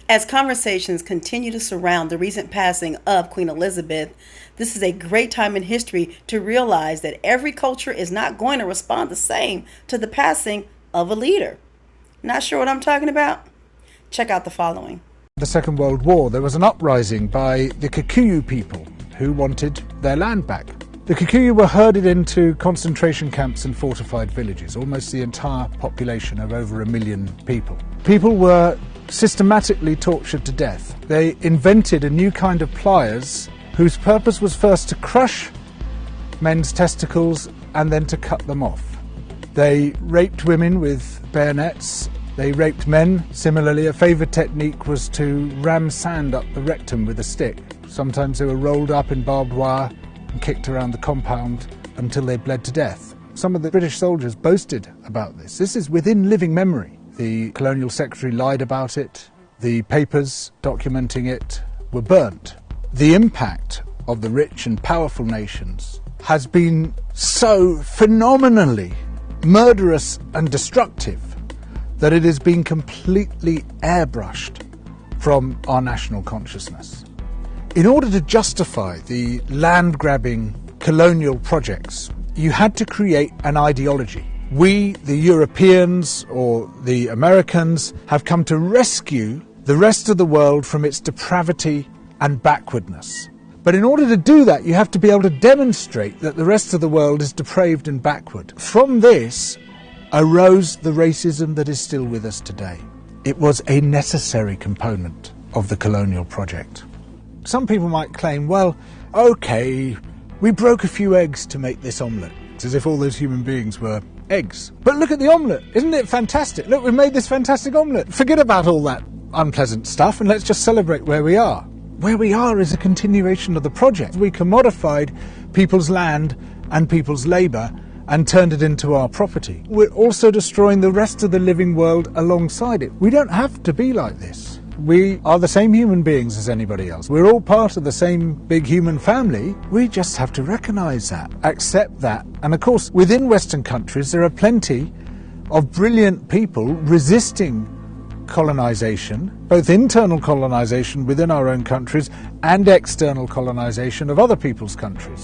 As conversations continue to surround the recent passing of Queen Elizabeth, this is a great time in history to realize that every culture is not going to respond the same to the passing of a leader. Not sure what I'm talking about? Check out the following. The Second World War, there was an uprising by the Kikuyu people who wanted their land back. The Kikuyu were herded into concentration camps and fortified villages, almost the entire population of over 1 million people. People were systematically tortured to death. They invented a new kind of pliers whose purpose was first to crush men's testicles and then to cut them off. They raped women with bayonets. They raped men. Similarly, a favoured technique was to ram sand up the rectum with a stick. Sometimes they were rolled up in barbed wire and kicked around the compound until they bled to death. Some of the British soldiers boasted about this. This is within living memory. The Colonial Secretary lied about it. The papers documenting it were burnt. The impact of the rich and powerful nations has been so phenomenally murderous and destructive that it has been completely airbrushed from our national consciousness. In order to justify the land-grabbing colonial projects, you had to create an ideology. We, the Europeans or the Americans, have come to rescue the rest of the world from its depravity and backwardness. But in order to do that, you have to be able to demonstrate that the rest of the world is depraved and backward. From this arose the racism that is still with us today. It was a necessary component of the colonial project. Some people might claim, well, okay, we broke a few eggs to make this omelette. It's as if all those human beings were eggs. But look at the omelette. Isn't it fantastic? Look, we made this fantastic omelette. Forget about all that unpleasant stuff and let's just celebrate where we are. Where we are is a continuation of the project. We commodified people's land and people's labour and turned it into our property. We're also destroying the rest of the living world alongside it. We don't have to be like this. We are the same human beings as anybody else. We're all part of the same big human family. We just have to recognise that, accept that. And of course, within Western countries, there are plenty of brilliant people resisting colonisation, both internal colonisation within our own countries and external colonisation of other people's countries.